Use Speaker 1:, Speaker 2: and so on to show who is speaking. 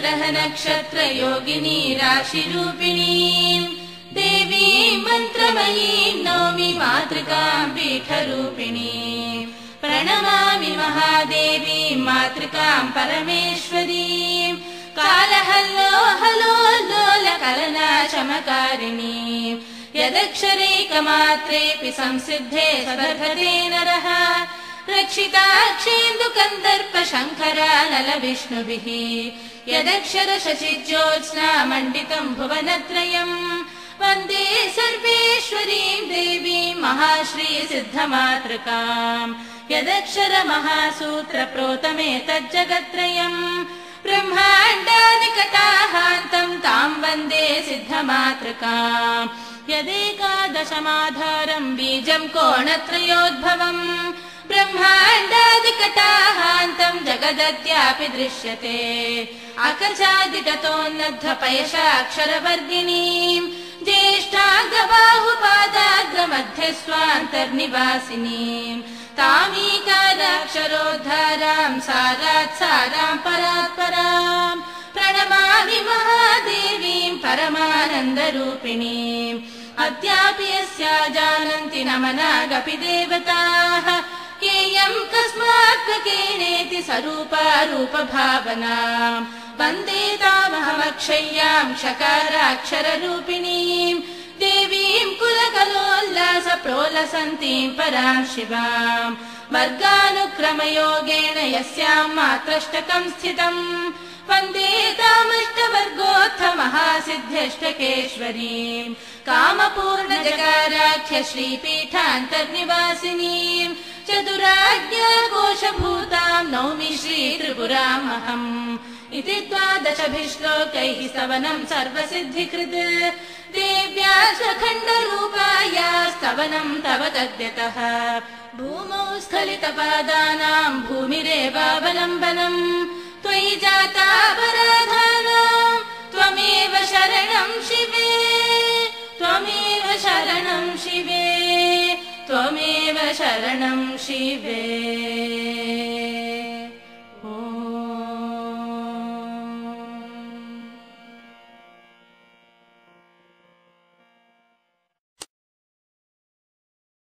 Speaker 1: ग्रह नक्षत्र योगिनी राशिरूपिणी देवी मन्त्रमयी नौमि मातृकां पीठरूपिणी प्रणमामि महादेवी मातृकां परमेश्वरीं कालहल्लोलकलनाशमकारिणी यदक्षरैकमात्रेऽपि संसिद्धे सदर्हते नरः रक्षिताक्षेन्दुकन्दर्प शङ्करानलविष्णुभिः यदक्षरशशिज्योत्स्ना मण्डितं भुवनत्रयम् वन्दे सर्वेश्वरीं देवीं महाश्रीसिद्धमातृकाम् यदक्षरमहासूत्रप्रोतमेतज्जगत्त्रयम् ब्रह्माण्डादिकटाहान्तं तां वन्दे सिद्धमातृकाम् यदेकादशमाधारं बीजं कोणत्रयोद्भवम् ब्रह्माण्डादिकटाहान्तं जगदद्यापि दृश्यते आकर्षादिततोन्नद्धपयशाक्षरवर्गिणीं ज्येष्ठाङ्गबाहुपादाग्रमध्यस्वान्तर्निवासिनीं तामीकाराक्षरोद्धारां सारात् सारां परात् परां प्रणमामि महादेवीं परमानन्दरूपिणीम् अद्यापि यस्या जानन्ति न मनागपि देवताः केयं कस्मात्मकेनेति स्वरूपा रूपभावनाम् वन्दे तामहमक्षय्यां शकाराक्षररूपिणीं देवीं कुलकलोल्लास प्रोलसन्तीं परां शिवां वर्गानुक्रमयोगेन यस्यां मात्रष्टकं स्थितम् वन्दे तामष्टवर्गोत्थ महासिद्ध्यष्टकेश्वरीं कामपूर्णजकाराख्य श्रीपीठान्तर्निवासिनीं चतुराज्ञा कोशभूतां नौमि श्रीत्रिपुरामहम् इति 12 श्लोकैः स्तवनं सर्वसिद्धिकृत् देव्या स्वखण्डरूपाया स्तवनं तव तद्यतः भूमौ स्खलितपादानां भूमिरेवावलम्बनम् त्वयि जातापराधानां त्वमेव शरणं शिवे त्वमेव शरणं शिवे त्वमेव शरणं शिवे।